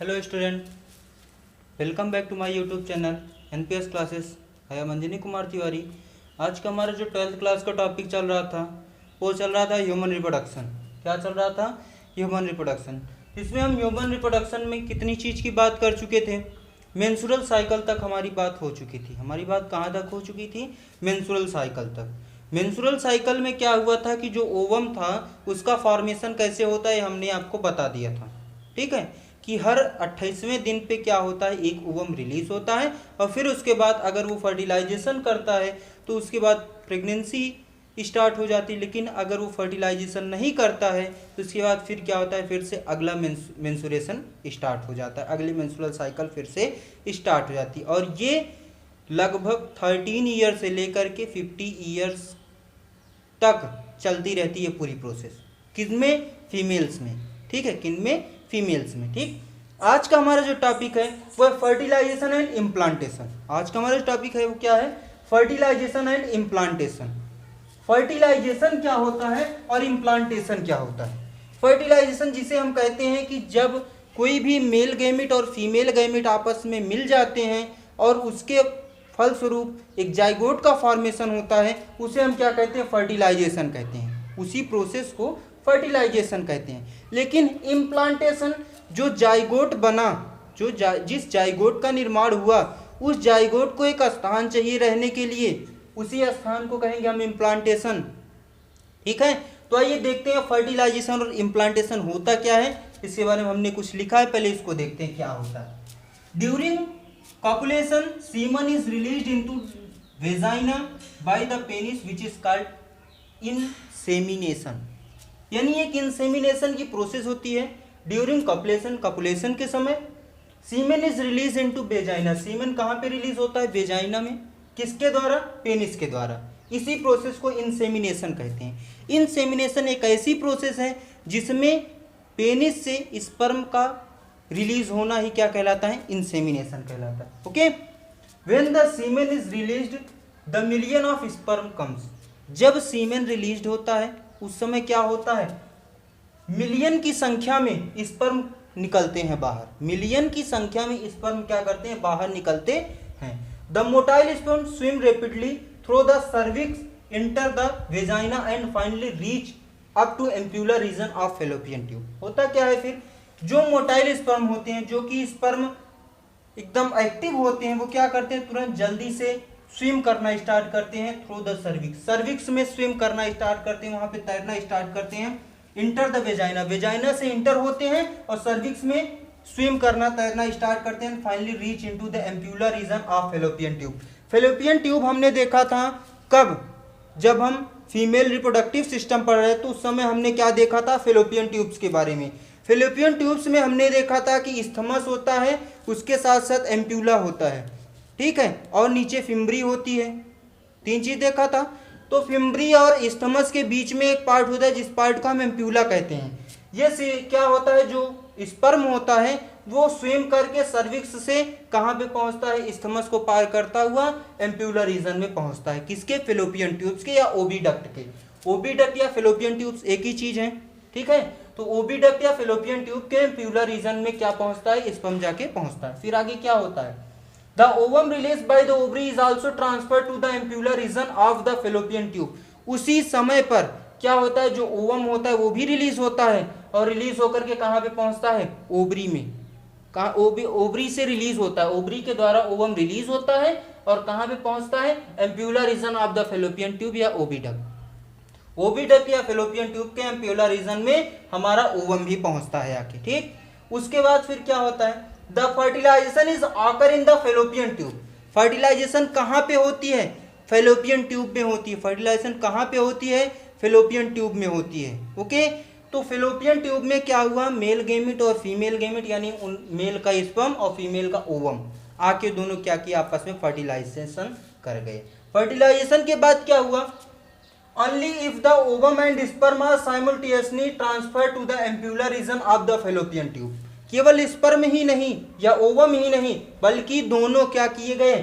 Hello student, welcome back to my YouTube channel NPS classes. I am Anjani Kumar Tiwari. आज का हमारा जो 12th क्लास का टॉपिक चल रहा था वो चल रहा था ह्यूमन रिप्रोडक्शन। क्या चल रहा था? Human reproduction. इसमें हम ह्यूमन रिप्रोडक्शन में कितनी चीज़ की बात कर चुके थे? मेंस्ट्रुअल साइकिल तक हमारी बात हो चुकी थी। हमारी बात कहाँ तक हो चुकी थी? मेंस्ट्रुअल साइकिल तक। मेंस्ट्रुअल साइकिल में क्या हुआ था कि जो ओवम था उसका फॉर्मेशन कैसे होता है हमने आपको बता दिया था। ठीक है कि हर 28वें दिन पे क्या होता है, एक ओवम रिलीज होता है और फिर उसके बाद अगर वो फर्टिलाइजेशन करता है तो उसके बाद प्रेगनेंसी स्टार्ट हो जाती है। लेकिन अगर वो फर्टिलाइजेशन नहीं करता है तो उसके बाद फिर क्या होता है, फिर से अगला मेंस्ट्रुएशन स्टार्ट हो जाता है, अगली मेंस्ट्रुअल साइकिल फिर से स्टार्ट हो जाती है। और ये लगभग 13 ईयर से लेकर के 50 ईयर्स तक चलती रहती है पूरी प्रोसेस। किसमें? फीमेल्स में। ठीक है, किनमें? फीमेल्स में। ठीक, आज का हमारा जो टॉपिक है वो है फर्टिलाइजेशन एंड इम्प्लांटेशन। आज का हमारा जो टॉपिक है वो क्या है? Fertilisation and implantation. फर्टिलाइजेशन क्या होता है और इम्प्लांटेशन क्या होता है? फर्टिलाइजेशन जिसे हम कहते हैं कि जब कोई भी मेल गैमेट और फीमेल गैमेट आपस में मिल जाते हैं और उसके फलस्वरूप एक जाइगोट का फॉर्मेशन होता है, उसे हम क्या कहते हैं? फर्टिलाइजेशन कहते हैं। उसी प्रोसेस को फर्टिलाइजेशन कहते हैं। लेकिन इम्प्लांटेशन, जो जाइगोट बना, जिस जाइगोट का निर्माण हुआ, उस जाइगोट को एक स्थान चाहिए रहने के लिए, उसी स्थान को कहेंगे हम इम्प्लांटेशन। ठीक है, तो आइए देखते हैं फर्टिलाइजेशन और इम्प्लांटेशन होता क्या है। इसके बारे में हमने कुछ लिखा है, पहले इसको देखते हैं क्या होता है। During copulation, semen is released into vagina by the penis which is called insemination। यानी एक इंसेमिनेशन की प्रोसेस होती है ड्यूरिंग कॉपुलेशन। कॉपुलेशन के समय semen is release into vagina. Semen कहाँ पे रिलीज होता है? वेजाइना में। किसके द्वारा? पेनिस के द्वारा। इसी प्रोसेस को इंसेमिनेशन कहते हैं। इंसेमिनेशन एक ऐसी प्रोसेस है जिसमें पेनिस से स्पर्म का रिलीज होना ही क्या कहलाता है? इंसेमिनेशन कहलाता है। Okay, when the semen is released the million of sperm comes. जब सीमेन रिलीज्ड होता है उस समय क्या होता है? मिलियन की संख्या में स्पर्म निकलते हैं बाहर। मिलियन की संख्या में स्पर्म क्या करते हैं? बाहर निकलते हैं। The motile sperm swim rapidly through the cervix, enter the vagina and finally reach up to ampullary region of fallopian tube. होता क्या है फिर? जो मोटाइल स्पर्म होते हैं, जो कि स्पर्म एकदम एक्टिव होते हैं, वो क्या करते हैं? तुरंत जल्दी से स्विम करना स्टार्ट करते हैं थ्रू द सर्विक्स। सर्विक्स में स्विम करना स्टार्ट करते हैं, वहां पे तैरना स्टार्ट करते हैं। इंटर द वेजाइना, वेजाइना से इंटर होते हैं और सर्विक्स में स्विम करना, तैरना स्टार्ट करते हैं। Finally reach into the ampullary region of fallopian tube. Fallopian tube हमने देखा था कब? जब हम फीमेल रिप्रोडक्टिव सिस्टम पढ़ रहे थे तो उस समय हमने क्या देखा था? फैलोपियन ट्यूब्स के बारे में। फैलोपियन ट्यूब्स में हमने देखा था कि इस्थमस होता है, उसके साथ साथ एम्प्यूला होता है। ठीक है, और नीचे फिम्ब्री होती है। 3 चीज देखा था। तो फिम्ब्री और इस्थमस के बीच में एक पार्ट होता है जिस पार्ट को हम एम्प्यूला कहते हैं। ये से क्या होता है? जो स्पर्म होता है वो स्विम करके सर्विक्स से कहाँ पे पहुंचता है? इस्थमस को पार करता हुआ एम्प्यूलर रीजन में पहुंचता है। किसके? फैलोपियन ट्यूब्स के या ओविडक्ट के। ओविडक्ट या फैलोपियन ट्यूब्स एक ही चीज है। ठीक है, तो ओविडक्ट या फैलोपियन ट्यूब के एम्प्यूलर रीजन में क्या पहुंचता है? स्पर्म जाके पहुंचता है। फिर आगे क्या होता है? The ovum release by the ovary is also transfer to the ampullary region of the fallopian tube. उसी समय पर क्या होता है? जो ओवम होता है वो भी रिलीज होता है और रिलीज होकर के कहां पे पहुंचता है? ओवरी में। कहा? ओवरी से रिलीज होता है, ओवरी के द्वारा ओवम रिलीज होता है और कहां पे पहुंचता है? Ampullary region of the fallopian tube या ओविडक्ट। ओविडक्ट या फैलोपियन ट्यूब के एम्प्यूलर रीजन में हमारा ओवम भी पहुंचता है आके। ठीक, उसके बाद फिर क्या होता है? The fertilization is occur in the fallopian tube. Fertilization कहां पे होती है? फैलोपियन ट्यूब में होती है। फर्टिलाइजेशन कहां पे होती है? फैलोपियन ट्यूब में होती है। ओके, तो फैलोपियन ट्यूब में क्या हुआ? मेल गैमेट और फीमेल गैमेट, यानी मेल का स्पर्म और फीमेल का ओवम आके दोनों क्या किया? आपस में फर्टिलाइजेशन कर गए। फर्टिलाइजेशन के बाद क्या हुआ? Only if the ovum and sperm are simultaneously transferred to the ampular region of the fallopian tube। केवल स्पर्म ही नहीं या ओवम ही नहीं बल्कि दोनों क्या किए गए?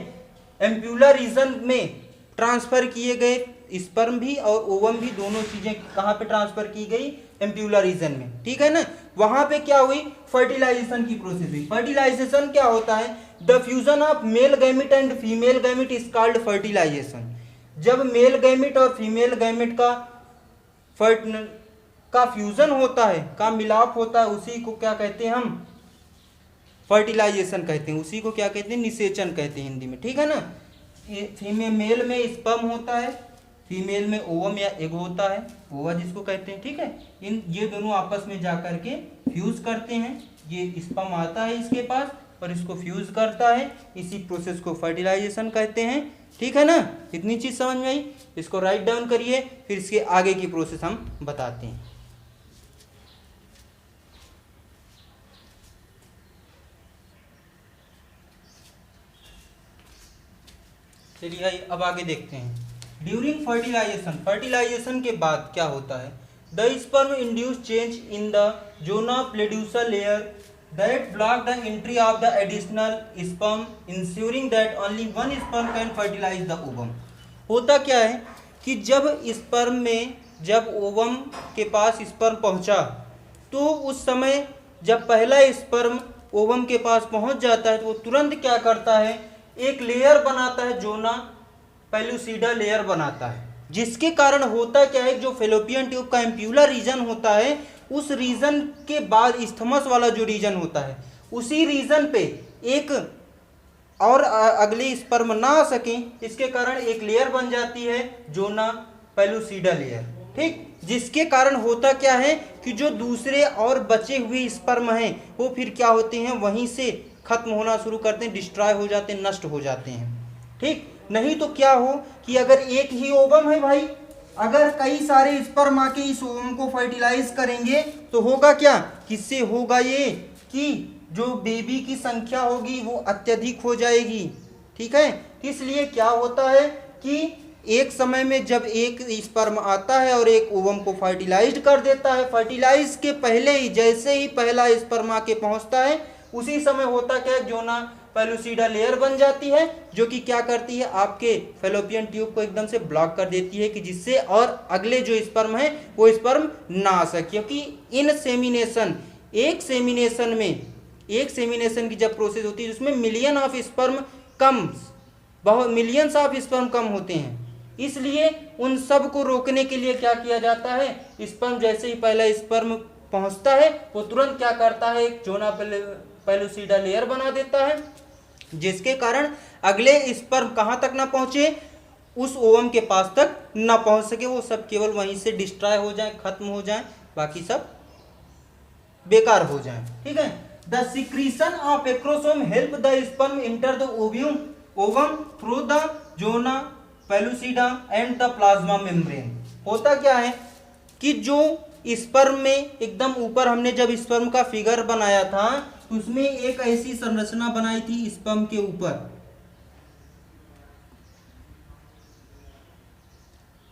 एम्प्यूलर रीजन में ट्रांसफर किए गए। स्पर्म भी और ओवम भी, दोनों चीजें कहाँ पे ट्रांसफर की गई? एम्प्यूलर रीजन में, ठीक है ना। वहां पे क्या हुई, फर्टिलाइजेशन की प्रोसेस हुई। फर्टिलाइजेशन क्या होता है, the fusion of male gamete and female gamete is called fertilization. जब मेल गैमेट और फीमेल गैमेट का फ्यूजन होता है, का मिलाप होता है, उसी को क्या कहते हैं हम, फर्टिलाइजेशन कहते हैं। उसी को क्या कहते हैं, निषेचन कहते हैं हिंदी में, ठीक है ना। फीमेल मेल में स्पर्म होता है, फीमेल में ओवम या एग होता है, ओवा जिसको कहते हैं, ठीक है। ये दोनों आपस में जाकर के फ्यूज करते हैं, ये स्पर्म आता है इसके पास और इसको फ्यूज करता है, इसी प्रोसेस को फर्टिलाइजेशन कहते हैं, ठीक है ना। इतनी चीज समझ में आई, इसको राइट डाउन करिए, फिर इसके आगे की प्रोसेस हम बताते हैं। चलिए भाई अब आगे देखते हैं। ड्यूरिंग फर्टिलाइजेशन, फर्टिलाइजेशन के बाद क्या होता है, the sperm induce change in the zona pellucida layer that block the entry of the additional sperm ensuring that only one sperm can fertilise the ovum. होता क्या है कि जब स्पर्म में, जब ओवम के पास स्पर्म पहुंचा, तो उस समय जब पहला स्पर्म ओवम के पास पहुंच जाता है तो वो तुरंत क्या करता है, एक लेयर बनाता है, जोना पेलुसिडा लेयर बनाता है, जिसके कारण होता क्या है, जो फेलोपियन ट्यूब का एम्प्यूलर रीजन होता है, उस रीजन के बाद इस्थमस वाला जो रीजन होता है, उसी रीजन पे एक और अगले स्पर्म ना आ सके, इसके कारण एक लेयर बन जाती है, जोना पेलुसिडा लेयर, ठीक। जिसके कारण होता क्या है कि जो दूसरे और बचे हुए स्पर्म हैं वो फिर क्या होते हैं, वहीं से खत्म होना शुरू करते हैं, डिस्ट्रॉय हो जाते हैं, नष्ट हो जाते हैं, ठीक। नहीं तो क्या हो कि अगर एक ही ओवम है भाई, अगर कई सारे स्पर्म आके इस ओवम को फर्टिलाइज करेंगे तो होगा क्या, किससे होगा ये कि जो बेबी की संख्या होगी वो अत्यधिक हो जाएगी, ठीक है। इसलिए क्या होता है कि एक समय में जब एक स्पर्म आता है और एक ओवम को फर्टिलाइज कर देता है, फर्टिलाइज के पहले ही, जैसे ही पहला स्पर्म आके पहुंचता है, उसी समय होता क्या है, जोना पेलुसिडा लेयर बन जाती है, जो कि क्या करती है, आपके फेलोपियन ट्यूब को एकदम से ब्लॉक कर देती है, कि जिससे और अगले जो स्पर्म है वो स्पर्म ना आ सके। क्योंकि इन सेमिनेशन, एक सेमिनेशन की जब प्रोसेस होती है उसमें मिलियन ऑफ स्पर्म कम, बहुत मिलियंस ऑफ स्पर्म कम होते हैं, इसलिए उन सब को रोकने के लिए क्या किया जाता है, स्पर्म जैसे ही पहला स्पर्म पहुंचता है वो तुरंत क्या करता है, एक जोना पेलुसिडा लेयर बना देता है, जिसके कारण अगले स्पर्म कहां तक ना पहुंचे, उस ओवम के पास तक ना पहुंच सके, वो सब केवल वहीं से डिस्ट्रॉय हो जाए, खत्म हो जाए, बाकी सब बेकार हो जाए, ठीक है। The secretion of acrosome help the sperm enter the ovum through the zona pellucida and the plasma membrane. होता क्या है कि जो स्पर्म में एकदम ऊपर हमने जब स्पर्म का फिगर बनाया था, उसमें एक ऐसी संरचना बनाई थी स्पर्म के ऊपर,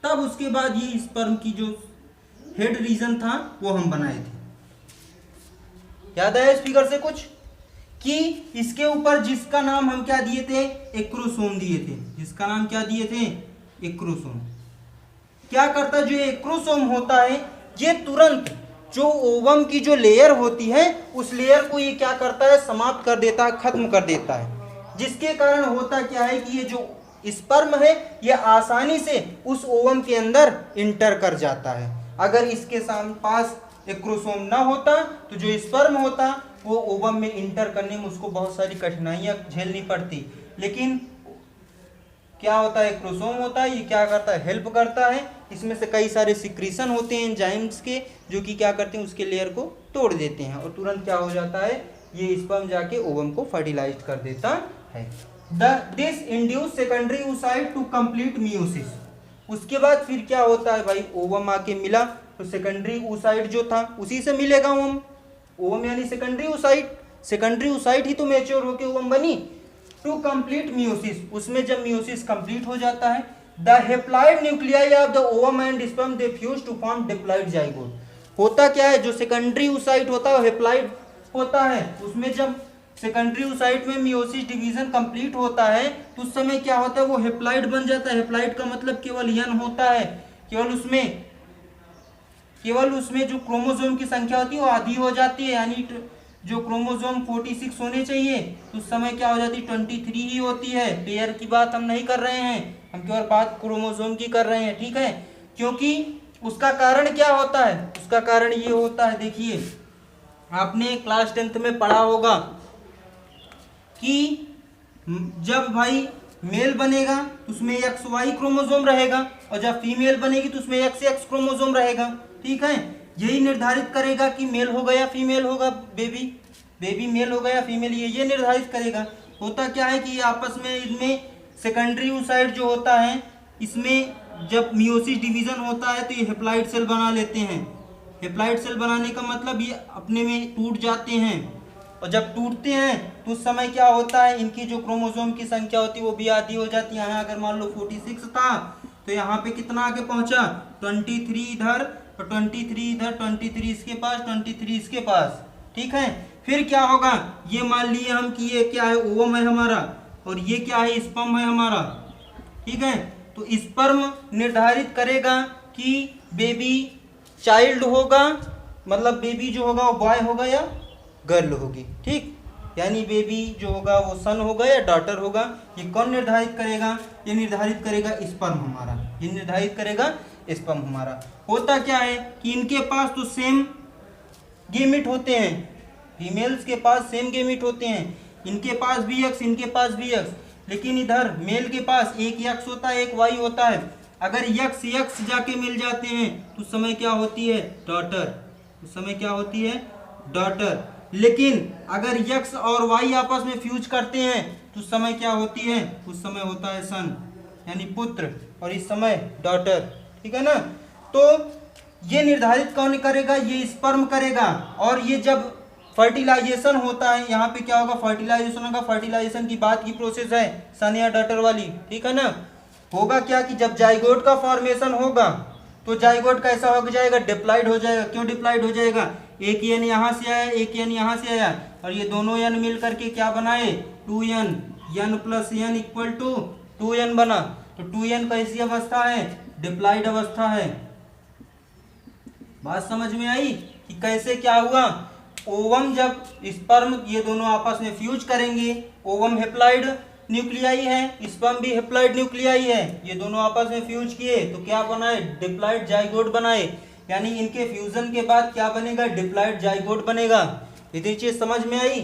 तब उसके बाद ये स्पर्म की जो हेड रीजन था वो हम बनाए थे। याद आया इस फिगर से कुछ, कि इसके ऊपर जिसका नाम हम क्या दिए थे, एक्रोसोम दिए थे, जिसका नाम क्या दिए थे, एक्रोसोम। क्या करता है, जो एक्रोसोम होता है ये तुरंत जो ओवम की जो लेयर होती है उस लेयर को ये क्या करता है, समाप्त कर देता है, खत्म कर देता है, जिसके कारण होता क्या है कि ये जो स्पर्म है ये आसानी से उस ओवम के अंदर इंटर कर जाता है। अगर इसके पास एक्रोसोम ना होता तो जो स्पर्म होता वो ओवम में इंटर करने में उसको बहुत सारी कठिनाइयां झेलनी पड़ती, लेकिन क्या होता है, एक्रोसोम होता है, ये क्या करता है, हेल्प करता है। इसमें से कई सारे सिक्रीशन होते हैं एंजाइम्स के, जो कि क्या करते हैं, उसके लेयर को तोड़ देते हैं और तुरंत क्या हो जाता है, ये स्पर्म जाके ओवम को फर्टिलाइज कर देता है। This induce secondary oocyte to complete meiosis. उसके बाद फिर क्या होता है भाई, ओवम आके मिला तो सेकेंडरी oocyte जो था उसी से मिलेगा ओवम यानी सेकेंडरी oocyte ही तो मैच्योर होके ओवम बनी। टू कंप्लीट मियोसिस, उसमें जब मियोसिस कंप्लीट हो जाता है, the haploid nuclei of the ovum and sperm they fuse to form diploid zygote. होता क्या है, जो सेकेंडरी oocyte होता है वो हेप्लॉइड होता है, उसमें जब सेकेंडरी oocyte में मियोसिस डिवीजन कंप्लीट होता है तो उस समय क्या होता है, वो हेप्लॉइड बन जाता है। हेप्लॉइड का मतलब केवल यन होता है, केवल उसमें केवल उसमें जो क्रोमोसोम की संख्या होती है वो आधी हो जाती है, यानी जो क्रोमोसोम 46 होने चाहिए तो उस समय क्या हो जाती है 23 ही होती है। पेयर की बात हम नहीं कर रहे हैं, हम केवल बात क्रोमोसोम की कर रहे हैं, ठीक है। क्योंकि उसका कारण क्या होता है, उसका कारण ये होता है, देखिए आपने क्लास 10th में पढ़ा होगा कि जब भाई मेल बनेगा तो उसमें XY क्रोमोसोम रहेगा और जब फीमेल बनेगी तो उसमें XX क्रोमोसोम रहेगा, ठीक है। यही निर्धारित करेगा कि मेल होगा या फीमेल होगा, बेबी मेल होगा या फीमेल, ये निर्धारित करेगा। होता क्या है कि आपस में इनमें सेकेंडरी oocyte जो होता है, इसमें जब मियोसिस डिवीजन होता है तो ये हेप्लॉइड सेल बना लेते हैं। हेप्लॉइड सेल बनाने का मतलब ये अपने में टूट जाते हैं, और जब टूटते हैं तो उस समय क्या होता है, इनकी जो क्रोमोसोम की संख्या होती है वो भी आधी हो जाती है। यहाँ अगर मान लो 46 था तो यहाँ पे कितना आगे पहुंचा, 23 इधर और 23 इधर, 23 इसके पास, 23 इसके पास, ठीक है। फिर क्या होगा, ये मान लिए हम कि ये क्या है, ओवम है हमारा, और ये क्या है, स्पर्म है हमारा, ठीक है। तो स्पर्म निर्धारित करेगा कि बेबी चाइल्ड होगा, मतलब बेबी जो होगा वो बॉय होगा या गर्ल होगी, ठीक। यानी बेबी जो होगा वो सन होगा या डॉटर होगा, ये कौन निर्धारित करेगा, ये निर्धारित करेगा स्पर्म हमारा, ये निर्धारित करेगा स्पर्म हमारा। होता क्या है कि इनके पास तो सेम गेमिट होते हैं, फीमेल्स के पास सेम गेमिट होते हैं, इनके पास भी एक्स, इनके पास भी एक्स, लेकिन इधर मेल के पास एक एक्स होता है, एक वाई होता है। अगर एक्स एक्स जाके मिल जाते हैं तो उस समय क्या होती है, डॉटर, उस समय क्या होती है, डॉटर। लेकिन अगर यक्स और वाई आपस में फ्यूज करते हैं तो उस समय क्या होती है, उस समय होता है सन, यानी पुत्र, और इस समय डॉटर, ठीक है ना। तो ये निर्धारित कौन करेगा, ये स्पर्म करेगा। और ये जब फर्टिलाइजेशन होता है, यहाँ पे क्या होगा, फर्टिलाइजेशन होगा। फर्टिलाइजेशन की बात की प्रोसेस है सन या डॉटर वाली, ठीक है ना। होगा क्या कि जब जाइगोट का फॉर्मेशन होगा तो जाइगोट कैसा हो जाएगा, डिप्लॉइड हो जाएगा। क्यों डिप्लॉइड हो जाएगा, एक एन यहाँ से आया, एक एन यहाँ से आया, और ये दोनों एन मिल करके क्या बनाए, 2n, n plus n equal to 2n बना। तो 2n कैसी अवस्था है, डिप्लॉइड अवस्था है। बात समझ में आई कि कैसे क्या हुआ। ओवम जब स्पर्म ये दोनों आपस में फ्यूज करेंगे, ओवम हेप्लॉइड न्यूक्लियाई है, स्पर्म भी हेप्लॉइड न्यूक्लियाई है, ये दोनों आपस में फ्यूज किए तो क्या बनाए, डिप्लॉइड जाइगोट बनाए। यानी इनके फ्यूजन के बाद क्या बनेगा, डिप्लॉइड जाइगोट बनेगा। इतनी चीज समझ में आई।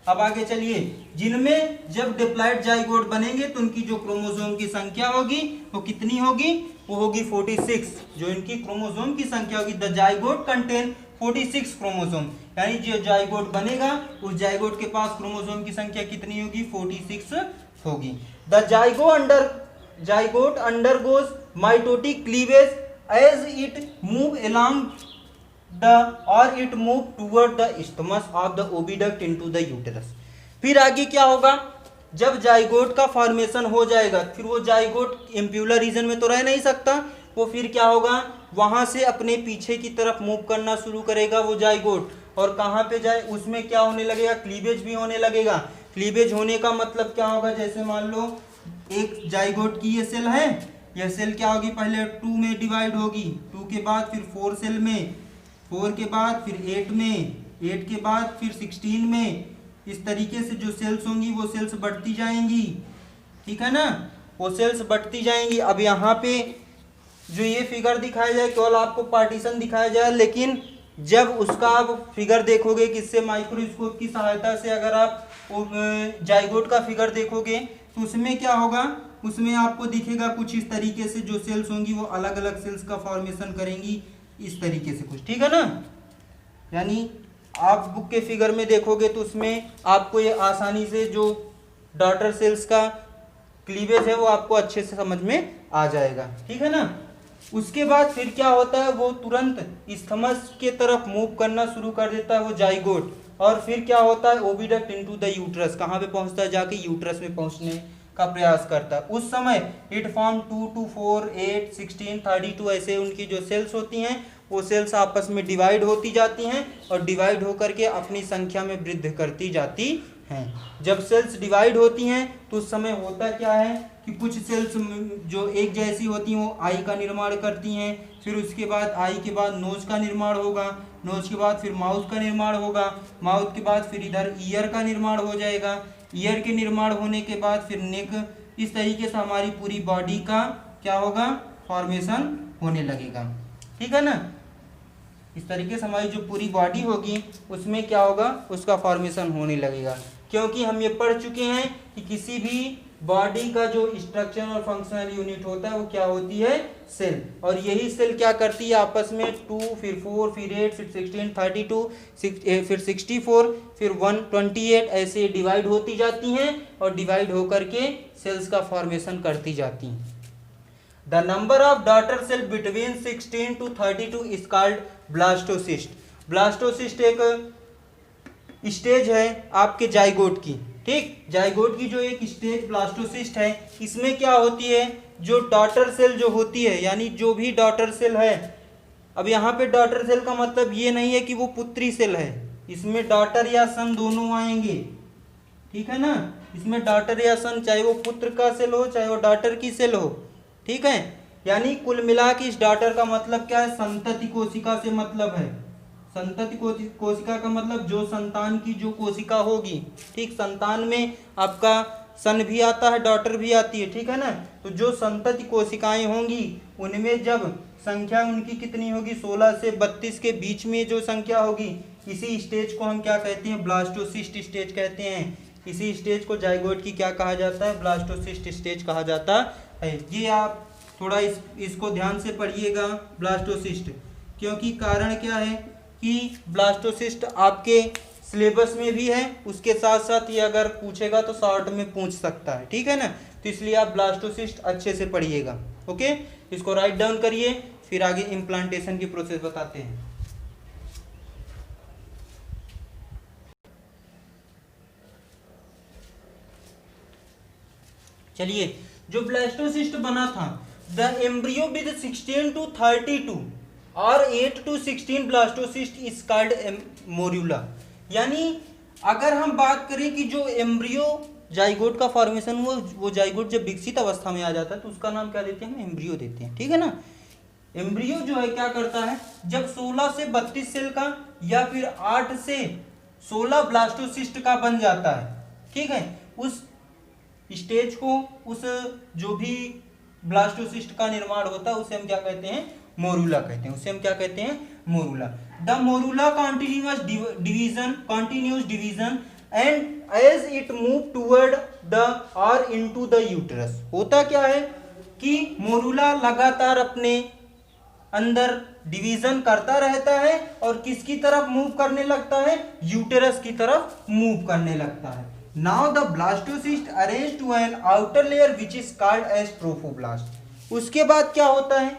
अब आगे चलिए, जिनमें जब डिप्लॉइड जाइगोट बनेंगे तो उनकी जो क्रोमोसोम की संख्या होगी वो कितनी होगी, वो होगी 46। जो इनकी क्रोमोसोम की संख्या होगी, द जाइगोट कंटेन 46 क्रोमोसोम, यानी जो जाइगोट बनेगा उस जाइगोट के पास क्रोमोसोम की संख्या कितनी होगी, 46 होगी। The zygote undergoes mitotic cleavage as it move along और it move toward the isthmus of the oviduct into the uterus. फिर आगे क्या होगा, जब जाइगोट का फॉर्मेशन हो जाएगा, फिर वो जाइगोट इम्प्यूलर रीजन में तो रह नहीं सकता, वो फिर क्या होगा, वहां से अपने पीछे की तरफ मूव करना शुरू करेगा वो जाइगोट, और कहाँ पे जाए, उसमें क्या होने लगेगा, क्लीवेज भी होने लगेगा। क्लीवेज होने का मतलब क्या होगा, जैसे मान लो एक जाइगोट की ये सेल है, यह सेल क्या होगी, पहले 2 में डिवाइड होगी, 2 के बाद फिर 4 सेल में, 4 के बाद फिर 8 में, 8 के बाद फिर 16 में। इस तरीके से जो सेल्स होंगी वो सेल्स बढ़ती जाएंगी, ठीक है ना, वो सेल्स बढ़ती जाएंगी। अब यहाँ पे जो ये फिगर दिखाया जाए केवल आपको पार्टीशन दिखाया जाए, लेकिन जब उसका आप फिगर देखोगे किससे, माइक्रोस्कोप की सहायता से अगर आप जाइगोट का फिगर देखोगे तो उसमें क्या होगा, उसमें आपको दिखेगा कुछ इस तरीके से, जो सेल्स होंगी वो अलग अलग सेल्स का फॉर्मेशन करेंगी इस तरीके से कुछ, ठीक है ना। यानी आप बुक के फिगर में देखोगे तो उसमें आपको ये आसानी से जो डॉटर सेल्स का क्लीवेज है वो आपको अच्छे से समझ में आ जाएगा, ठीक है ना। उसके बाद फिर क्या होता है, वो तुरंत स्थमस के तरफ मूव करना शुरू कर देता है वो जाइगोट, और फिर क्या होता है, ओविडक्ट इनटू द यूट्रस, कहाँ पे पहुंचता है, जाके यूट्रस में पहुंचने का प्रयास करता है। उस समय इट फॉर्म 2 to 4, 8, 16, 32 ऐसे उनकी जो सेल्स होती हैं वो सेल्स आपस में डिवाइड होती जाती हैं और डिवाइड होकर के अपनी संख्या में वृद्धि करती जाती हैं। जब सेल्स डिवाइड होती हैं तो उस समय होता क्या है कि कुछ सेल्स जो एक जैसी होती हैं वो आई का निर्माण करती हैं, फिर उसके बाद आई के बाद नोज का निर्माण होगा, नोज के बाद फिर माउथ का निर्माण होगा, माउथ के बाद फिर इधर ईयर का निर्माण हो जाएगा, ईयर के निर्माण होने के बाद फिर नेक। इस तरीके से हमारी पूरी बॉडी का क्या होगा, फॉर्मेशन होने लगेगा। ठीक है ना, इस तरीके से हमारी जो पूरी बॉडी होगी उसमें क्या होगा, उसका फॉर्मेशन होने लगेगा। क्योंकि हम ये पढ़ चुके हैं कि किसी भी बॉडी का जो स्ट्रक्चर और फंक्शनल यूनिट होता है वो क्या होती है, सेल। और यही सेल क्या करती है आपस में 2 फिर 4 फिर 8 फिर 16 32 फिर 64 फिर 128 ऐसे डिवाइड होती जाती हैं और डिवाइड होकर के सेल्स का फॉर्मेशन करती जाती हैं। The number of daughter cell between 16 to 32 is called blastocyst. Blastocyst एक स्टेज है आपके जाइगोट की। ठीक, जाइगोट की जो एक स्टेज ब्लास्टोसिस्ट है, इसमें क्या होती है, जो डॉटर सेल जो होती है, यानी जो भी डॉटर सेल है, अब यहाँ पे डॉटर सेल का मतलब ये नहीं है कि वो पुत्री सेल है, इसमें डॉटर या सन दोनों आएंगे। ठीक है ना, इसमें डॉटर या सन, चाहे वो पुत्र का सेल हो चाहे वो डॉटर की सेल हो। ठीक है, यानी कुल मिला के इस डॉटर का मतलब क्या है, संतति कोशिका से मतलब है। संतति कोशिका का मतलब जो संतान की जो कोशिका होगी। ठीक, संतान में आपका सन भी आता है, डॉटर भी आती है। ठीक है ना, तो जो संतति कोशिकाएं होंगी उनमें जब संख्या उनकी कितनी होगी, 16 से 32 के बीच में जो संख्या होगी, इसी स्टेज को हम क्या कहते हैं, ब्लास्टोसिस्ट स्टेज कहते हैं। इसी स्टेज को जाइगोट की क्या कहा जाता है, ब्लास्टोसिस्ट स्टेज कहा जाता है। ये आप थोड़ा इसको ध्यान से पढ़िएगा, ब्लास्टोसिस्ट, क्योंकि कारण क्या है कि ब्लास्टोसिस्ट आपके सिलेबस में भी है, उसके साथ साथ ये अगर पूछेगा तो शॉर्ट में पूछ सकता है। ठीक है ना, तो इसलिए आप ब्लास्टोसिस्ट अच्छे से पढ़िएगा। ओके, इसको राइट डाउन करिए, फिर आगे इम्प्लांटेशन की प्रोसेस बताते हैं। चलिए, जो ब्लास्टोसिस्ट बना था, द एम्ब्रियो विद 16 to 32 और 8 to 16 blastocyst is called morula. यानी अगर हम बात करें कि जो एम्ब्रियो जाइगोट का फॉर्मेशन वो जाइगोट जब विकसित अवस्था में आ जाता है तो उसका नाम क्या देते हैं, हम एम्ब्रियो देते हैं। ठीक है ना, एम्ब्रियो जो है क्या करता है, जब 16 से 32 सेल का या फिर 8 से 16 ब्लास्टोसिस्ट का बन जाता है। ठीक है, उस स्टेज को, उस जो भी ब्लास्टोसिस्ट का निर्माण होता है उसे हम क्या कहते हैं, मोरुला कहते हैं। उसे हम क्या कहते हैं, morula. The morula continuous division and as it move toward the or into the uterus. होता क्या है कि मोरुला लगातार अपने अंदर डिवीजन करता रहता है और किसकी तरफ मूव करने लगता है, यूटेरस की तरफ मूव करने लगता है। Now the blastocyst arrange to an outer layer which is called as trophoblast. उसके बाद क्या होता है,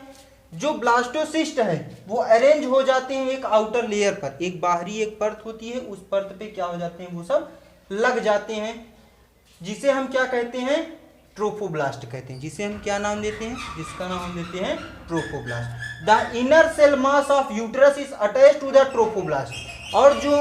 जो ब्लास्टोसिस्ट है वो अरेंज हो जाते हैं एक आउटर लेयर पर, एक बाहरी एक परत होती है, उस परत पे क्या हो जाते हैं, वो सब लग जाते हैं, जिसे हम क्या कहते हैं, ट्रोफोब्लास्ट कहते हैं। जिसे हम क्या नाम देते हैं, जिसका नाम हम देते हैं trophoblast. The inner cell mass of uterus is attached to the trophoblast. और जो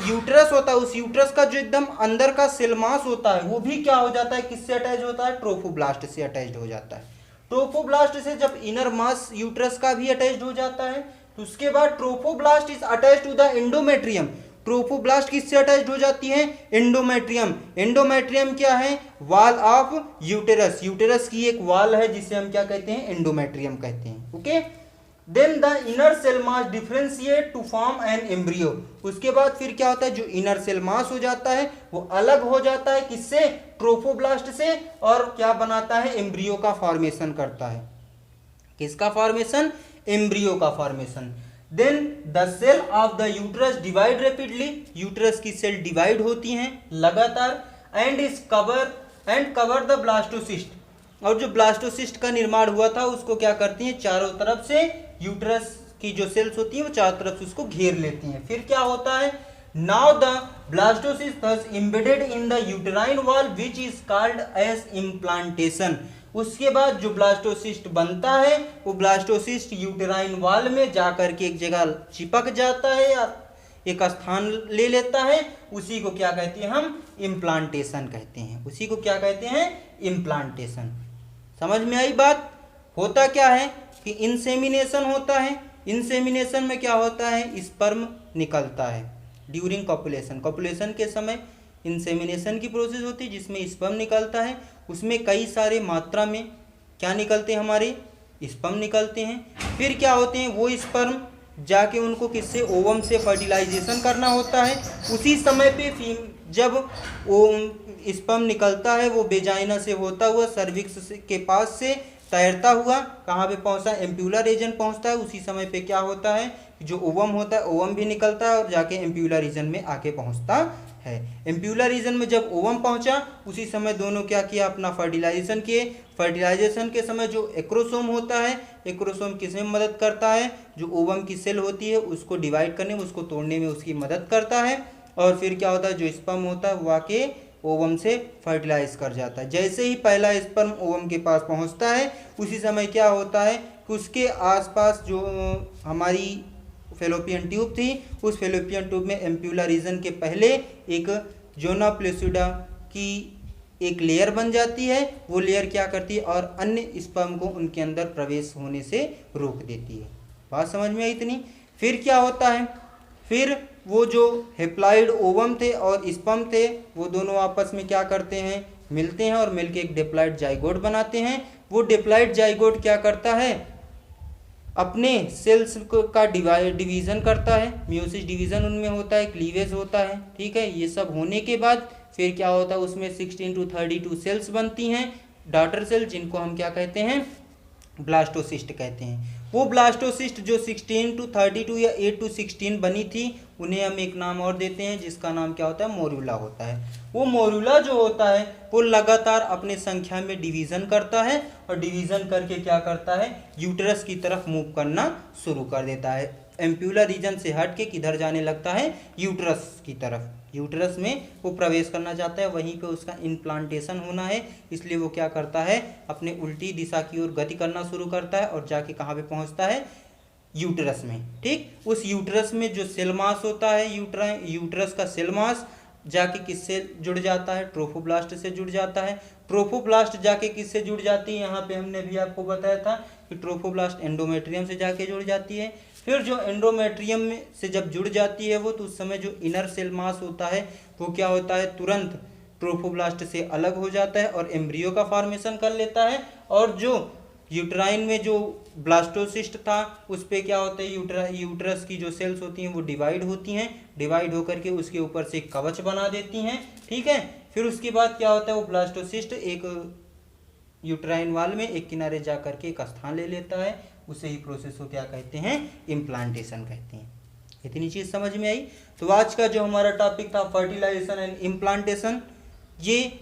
यूटेरस होता है, उस यूटेरस का जो एकदम अंदर का सेल मास होता है वो भी क्या हो जाता है, किससे अटैच होता है, ट्रोफोब्लास्ट से अटैच्ड हो जाता है। ट्रोफोब्लास्ट से जब इनर मास यूटेरस का भी अटैच्ड हो जाता है तो उसके बाद trophoblast is attached to the endometrium. Trophoblast किससे अटैच्ड हो जाती है, एंडोमेट्रियम। एंडोमेट्रियम क्या है, वॉल ऑफ यूटेरस। यूटेरस की एक वॉल है जिसे हम क्या कहते हैं, एंडोमेट्रियम कहते हैं। Okay, then the inner cell mass differentiate to form an embryo. उसके बाद फिर क्या होता है, जो इनर सेल मास हो जाता है वो अलग हो जाता है, किससे, ट्रोफोब्लास्ट से, और क्या बनाता है, एम्ब्रियो का फॉर्मेशन करता है। किसका फॉर्मेशन, एम्ब्रियो का formation. Then the cell of the uterus divide rapidly. Uterus की सेल डिवाइड होती हैं लगातार, and is cover the blastocyst. और जो ब्लास्टोसिस्ट का निर्माण हुआ था उसको क्या करती हैं, चारों तरफ से यूटेरस की जो सेल्स होती हैं वो चारों तरफ से उसको घेर लेती हैं। फिर क्या होता है, now the blastocyst thus embedded in the uterine wall which is called as implantation. उसके बाद जो ब्लास्टोसिस्ट बनता है वो ब्लास्टोसिस्ट यूटेराइन वॉल में जाकर के एक जगह चिपक जाता है या एक स्थान ले लेता है। उसी को क्या कहते हैं हम? इम्प्लांटेशन कहते हैं। उसी को क्या कहते हैं? इम्प्लांटेशन। समझ में आई बात? होता क्या है कि इंसेमिनेशन होता है। इंसेमिनेशन में क्या होता है? स्पर्म निकलता है ड्यूरिंग कॉपुलेशन। कॉपुलेशन के समय इंसेमिनेशन की प्रोसेस होती है जिसमें स्पर्म निकलता है। उसमें कई सारे मात्रा में क्या निकलते हैं? हमारे स्पर्म निकलते हैं। फिर क्या होते हैं? वो स्पर्म जाके उनको किससे? ओवम से फर्टिलाइजेशन करना होता है। उसी समय पे जब वो स्पर्म निकलता है वो वेजाइना से होता हुआ सर्विक्स के पास से तैरता हुआ कहाँ पे पहुँचता है? एम्प्यूलर रीजन पहुँचता है। उसी समय पे क्या होता है? जो ओवम होता है ओवम भी निकलता है और जाके एम्प्यूलर रीजन में आके पहुँचता है। एम्प्यूलर रीजन में जब ओवम पहुँचा उसी समय दोनों क्या किया? अपना फर्टिलाइजेशन किए। फर्टिलाइजेशन के समय जो एक्रोसोम होता है, एक्रोसोम किसमें मदद करता है? जो ओवम की सेल होती है उसको डिवाइड करने में, उसको तोड़ने में उसकी मदद करता है। और फिर क्या होता है? जो स्पर्म होता है वो आके ओवम से फर्टिलाइज कर जाता है। जैसे ही पहला स्पर्म ओवम के पास पहुंचता है उसी समय क्या होता है कि उसके आसपास जो हमारी फेलोपियन ट्यूब थी उस फेलोपियन ट्यूब में एम्प्यूलर रीजन के पहले एक जोना प्लेसिडा की एक लेयर बन जाती है। वो लेयर क्या करती है? और अन्य स्पर्म को उनके अंदर प्रवेश होने से रोक देती है। बात समझ में आई इतनी? फिर क्या होता है? फिर वो जो हेप्लॉइड ओवम थे और स्पर्म थे वो दोनों आपस में क्या करते हैं? मिलते हैं और मिलके एक डिप्लॉइड जाइगोट बनाते हैं। वो डिप्लॉइड जाइगोट क्या करता है? अपने सेल्स का डिवीजन करता है। म्यूसिस डिवीजन उनमें होता है, क्लीवेज होता है। ठीक है, ये सब होने के बाद फिर क्या होता है? उसमें 16 to 32 सेल्स बनती हैं, डॉटर सेल, जिनको हम क्या कहते हैं? ब्लास्टोसिस्ट कहते हैं। वो ब्लास्टोसिस्ट जो 16 to 32 या 8 to 16 बनी थी उन्हें हम एक नाम और देते हैं जिसका नाम क्या होता है? मोरूला होता है। वो मोरूला जो होता है वो लगातार अपने संख्या में डिवीजन करता है और डिवीजन करके क्या करता है? यूटरस की तरफ मूव करना शुरू कर देता है। एम्प्यूलर रीजन से हट के किधर जाने लगता है? यूटरस की तरफ। यूटरस में वो प्रवेश करना चाहता है, वहीं पे उसका इम्प्लांटेशन होना है। इसलिए वो क्या करता है? अपने उल्टी दिशा की ओर गति करना शुरू करता है और जाके कहाँ पे पहुँचता है? यूटरस में। ठीक, उस यूटरस में जो सेल मास होता है यूटरस का सेल मास जाके किससे जुड़ जाता है? ट्रोफोब्लास्ट से जुड़ जाता है। ट्रोफोब्लास्ट जाके किससे जुड़ जाती है? यहाँ पे हमने भी आपको बताया था कि ट्रोफोब्लास्ट एंडोमेट्रियम से जाके जुड़ जाती है। फिर जो एंडोमेट्रियम में से जब जुड़ जाती है वो, तो उस समय जो इनर सेल मास होता है वो क्या होता है? तुरंत ट्रोफोब्लास्ट से अलग हो जाता है और एम्ब्रियो का फॉर्मेशन कर लेता है। और जो यूट्राइन में जो ब्लास्टोसिस्ट था उस पे क्या होता है? यूट्रस की जो सेल्स होती हैं वो डिवाइड होती हैं। डिवाइड होकर के उसके ऊपर से एक कवच बना देती हैं। ठीक है, फिर उसके बाद क्या होता है? वो ब्लास्टोसिस्ट एक यूट्राइन वाल में एक किनारे जा करके एक स्थान ले लेता है। उसे ही प्रोसेस को क्या कहते हैं? इम्प्लांटेशन कहते हैं। इतनी चीज़ समझ में आई? तो आज का जो हमारा टॉपिक था फर्टिलाइजेशन एंड इम्प्लांटेशन, ये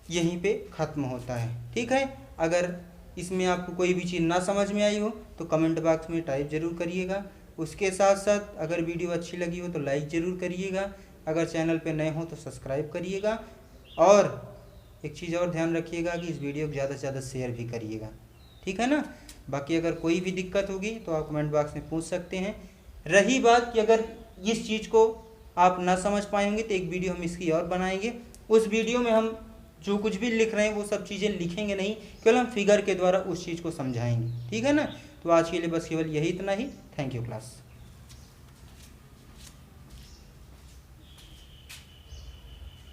यहीं पे ख़त्म होता है। ठीक है, अगर इसमें आपको कोई भी चीज़ ना समझ में आई हो तो कमेंट बॉक्स में टाइप ज़रूर करिएगा। उसके साथ साथ अगर वीडियो अच्छी लगी हो तो लाइक ज़रूर करिएगा। अगर चैनल पे नए हो तो सब्सक्राइब करिएगा। और एक चीज़ और ध्यान रखिएगा कि इस वीडियो को ज़्यादा से ज़्यादा शेयर भी करिएगा। ठीक है ना? बाकी अगर कोई भी दिक्कत होगी तो आप कमेंट बॉक्स में पूछ सकते हैं। रही बात कि अगर इस चीज़ को आप ना समझ पाएंगे तो एक वीडियो हम इसकी और बनाएंगे। उस वीडियो में हम जो कुछ भी लिख रहे हैं वो सब चीज़ें लिखेंगे नहीं, केवल हम फिगर के द्वारा उस चीज़ को समझाएंगे। ठीक है ना? तो आज के लिए बस केवल यही इतना ही। Thank you class.